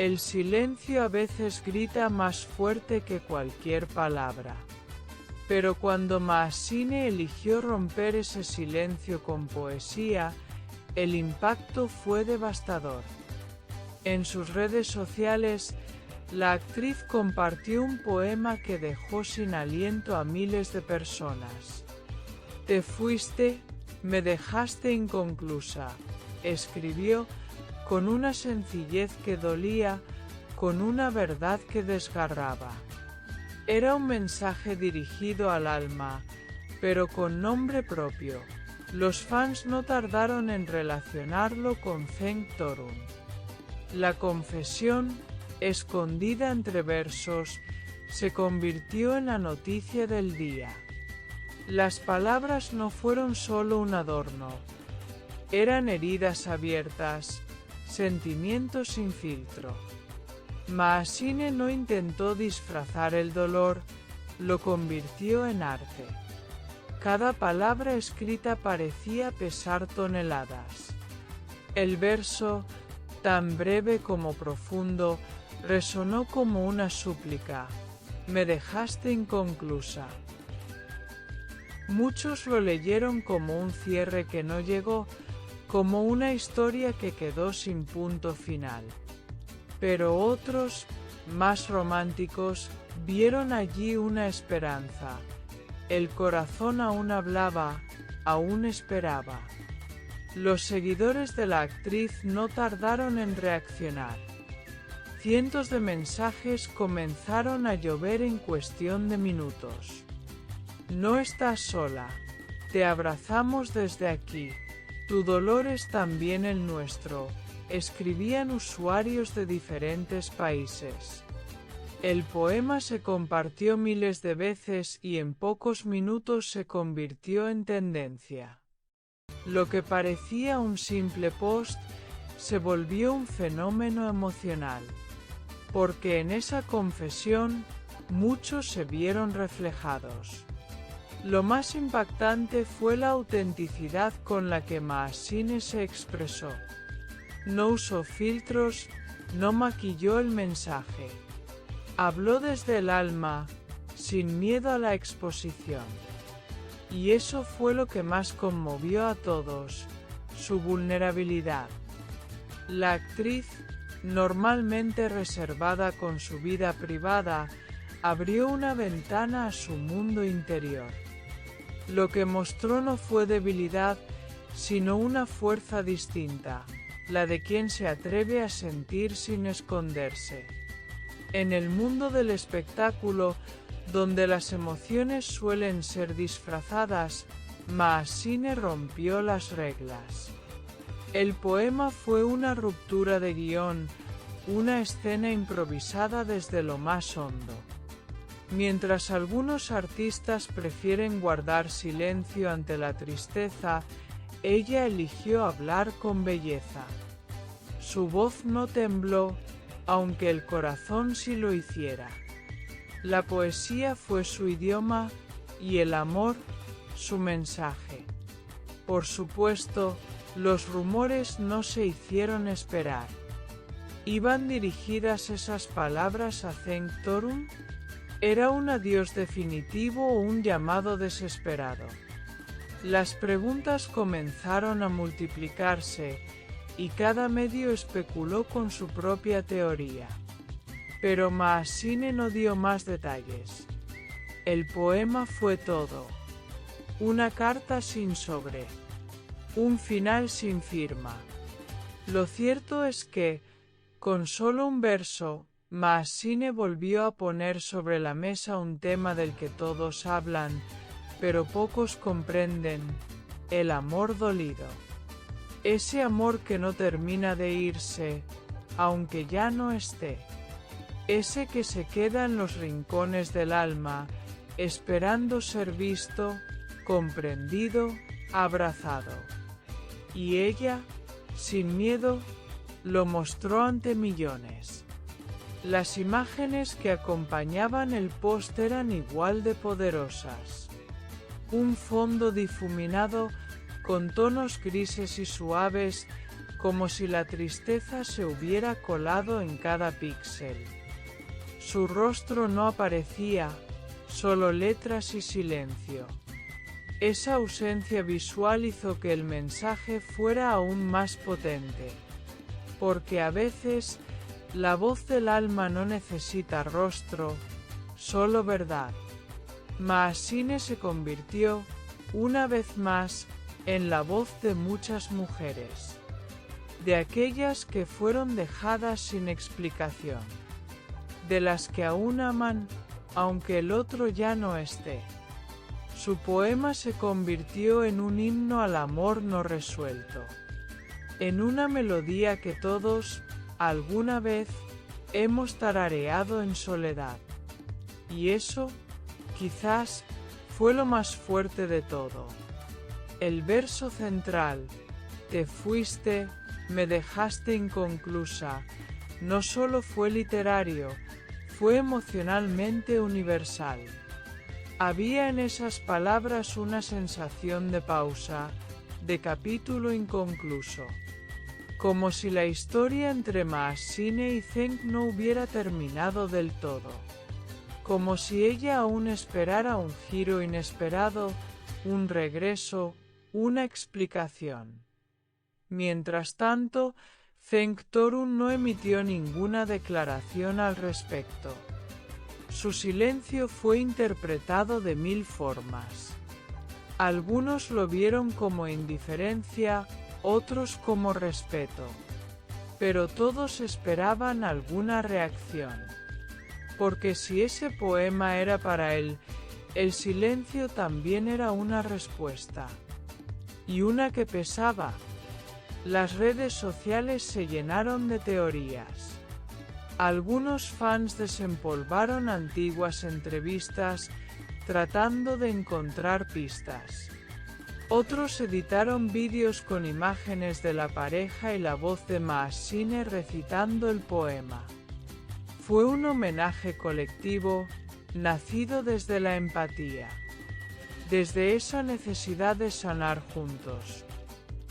El silencio a veces grita más fuerte que cualquier palabra. Pero cuando Maasine eligió romper ese silencio con poesía, el impacto fue devastador. En sus redes sociales, la actriz compartió un poema que dejó sin aliento a miles de personas. «Te fuiste, me dejaste inconclusa», escribió, con una sencillez que dolía, con una verdad que desgarraba. Era un mensaje dirigido al alma, pero con nombre propio. Los fans no tardaron en relacionarlo con Cenk Torun. La confesión, escondida entre versos, se convirtió en la noticia del día. Las palabras no fueron solo un adorno. Eran heridas abiertas, sentimientos sin filtro. Maasine no intentó disfrazar el dolor, lo convirtió en arte. Cada palabra escrita parecía pesar toneladas. El verso, tan breve como profundo, resonó como una súplica: «Me dejaste inconclusa». Muchos lo leyeron como un cierre que no llegó, como una historia que quedó sin punto final. Pero otros, más románticos, vieron allí una esperanza. El corazón aún hablaba, aún esperaba. Los seguidores de la actriz no tardaron en reaccionar. Cientos de mensajes comenzaron a llover en cuestión de minutos. «No estás sola. Te abrazamos desde aquí. Tu dolor es también el nuestro», escribían usuarios de diferentes países. El poema se compartió miles de veces y en pocos minutos se convirtió en tendencia. Lo que parecía un simple post se volvió un fenómeno emocional, porque en esa confesión muchos se vieron reflejados. Lo más impactante fue la autenticidad con la que Maasine se expresó. No usó filtros, no maquilló el mensaje. Habló desde el alma, sin miedo a la exposición. Y eso fue lo que más conmovió a todos, su vulnerabilidad. La actriz, normalmente reservada con su vida privada, abrió una ventana a su mundo interior. Lo que mostró no fue debilidad, sino una fuerza distinta, la de quien se atreve a sentir sin esconderse. En el mundo del espectáculo, donde las emociones suelen ser disfrazadas, Maasine rompió las reglas. El poema fue una ruptura de guión, una escena improvisada desde lo más hondo. Mientras algunos artistas prefieren guardar silencio ante la tristeza, ella eligió hablar con belleza. Su voz no tembló, aunque el corazón sí lo hiciera. La poesía fue su idioma y el amor, su mensaje. Por supuesto, los rumores no se hicieron esperar. ¿Iban dirigidas esas palabras a Cenk Torun? ¿Era un adiós definitivo o un llamado desesperado? Las preguntas comenzaron a multiplicarse, y cada medio especuló con su propia teoría. Pero Maasine no dio más detalles. El poema fue todo. Una carta sin sobre. Un final sin firma. Lo cierto es que, con solo un verso, Maasine volvió a poner sobre la mesa un tema del que todos hablan, pero pocos comprenden: el amor dolido. Ese amor que no termina de irse, aunque ya no esté. Ese que se queda en los rincones del alma, esperando ser visto, comprendido, abrazado. Y ella, sin miedo, lo mostró ante millones. Las imágenes que acompañaban el post eran igual de poderosas. Un fondo difuminado, con tonos grises y suaves, como si la tristeza se hubiera colado en cada píxel. Su rostro no aparecía, solo letras y silencio. Esa ausencia visual hizo que el mensaje fuera aún más potente. Porque a veces, la voz del alma no necesita rostro, solo verdad. Maasine se convirtió, una vez más, en la voz de muchas mujeres. De aquellas que fueron dejadas sin explicación. De las que aún aman, aunque el otro ya no esté. Su poema se convirtió en un himno al amor no resuelto. En una melodía que todos, alguna vez, hemos tarareado en soledad. Y eso, quizás, fue lo más fuerte de todo. El verso central, te fuiste, me dejaste inconclusa, no solo fue literario, fue emocionalmente universal. Había en esas palabras una sensación de pausa, de capítulo inconcluso. Como si la historia entre Maasine y Zeng no hubiera terminado del todo. Como si ella aún esperara un giro inesperado, un regreso, una explicación. Mientras tanto, Zeng Torun no emitió ninguna declaración al respecto. Su silencio fue interpretado de 1000 formas. Algunos lo vieron como indiferencia, otros como respeto. Pero todos esperaban alguna reacción. Porque si ese poema era para él, el silencio también era una respuesta. Y una que pesaba. Las redes sociales se llenaron de teorías. Algunos fans desempolvaron antiguas entrevistas, tratando de encontrar pistas. Otros editaron vídeos con imágenes de la pareja y la voz de Maasine recitando el poema. Fue un homenaje colectivo, nacido desde la empatía. Desde esa necesidad de sanar juntos.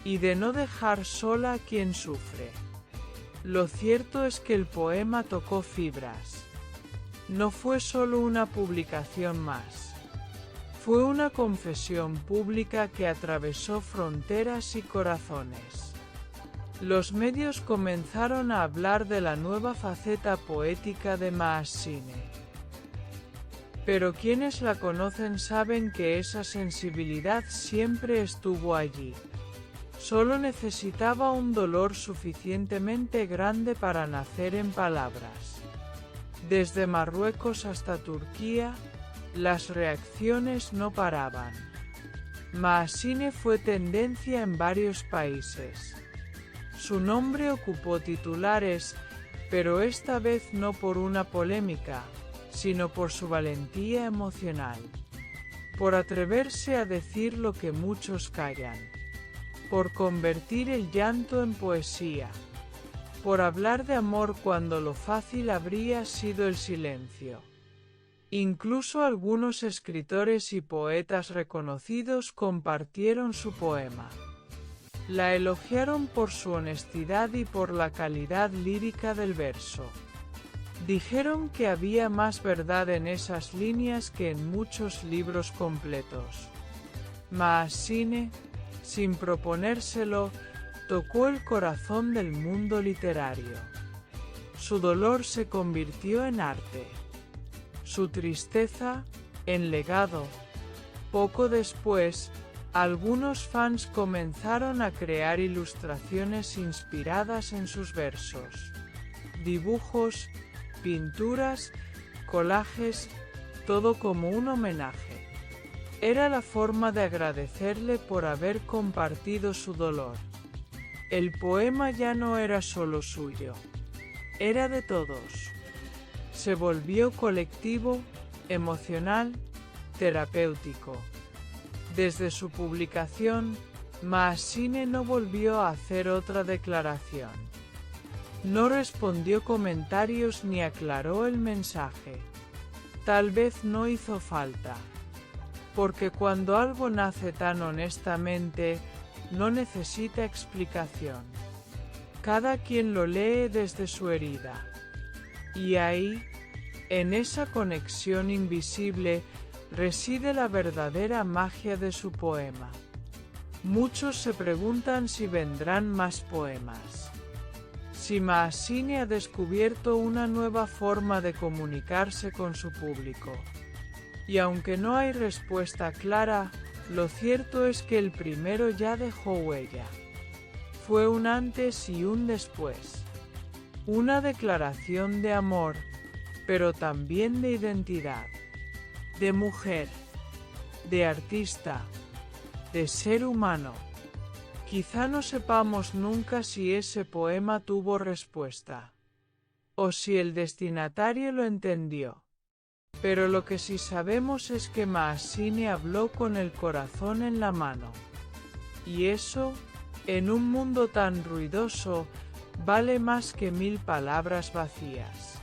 Y de no dejar sola a quien sufre. Lo cierto es que el poema tocó fibras. No fue solo una publicación más. Fue una confesión pública que atravesó fronteras y corazones. Los medios comenzaron a hablar de la nueva faceta poética de Maasine. Pero quienes la conocen saben que esa sensibilidad siempre estuvo allí. Solo necesitaba un dolor suficientemente grande para nacer en palabras. Desde Marruecos hasta Turquía, las reacciones no paraban. Maasine fue tendencia en varios países. Su nombre ocupó titulares, pero esta vez no por una polémica, sino por su valentía emocional. Por atreverse a decir lo que muchos callan. Por convertir el llanto en poesía. Por hablar de amor cuando lo fácil habría sido el silencio. Incluso algunos escritores y poetas reconocidos compartieron su poema. La elogiaron por su honestidad y por la calidad lírica del verso. Dijeron que había más verdad en esas líneas que en muchos libros completos. Maasine, sin proponérselo, tocó el corazón del mundo literario. Su dolor se convirtió en arte. Su tristeza, en legado. Poco después, algunos fans comenzaron a crear ilustraciones inspiradas en sus versos. Dibujos, pinturas, collages, todo como un homenaje. Era la forma de agradecerle por haber compartido su dolor. El poema ya no era solo suyo. Era de todos. Se volvió colectivo, emocional, terapéutico. Desde su publicación, Maasine no volvió a hacer otra declaración. No respondió comentarios ni aclaró el mensaje. Tal vez no hizo falta. Porque cuando algo nace tan honestamente, no necesita explicación. Cada quien lo lee desde su herida. Y ahí, en esa conexión invisible, reside la verdadera magia de su poema. Muchos se preguntan si vendrán más poemas. Si Mahasini ha descubierto una nueva forma de comunicarse con su público. Y aunque no hay respuesta clara, lo cierto es que el primero ya dejó huella. Fue un antes y un después. Una declaración de amor, pero también de identidad. De mujer. De artista. De ser humano. Quizá no sepamos nunca si ese poema tuvo respuesta. O si el destinatario lo entendió. Pero lo que sí sabemos es que Mahasini habló con el corazón en la mano. Y eso, en un mundo tan ruidoso, vale más que 1000 palabras vacías.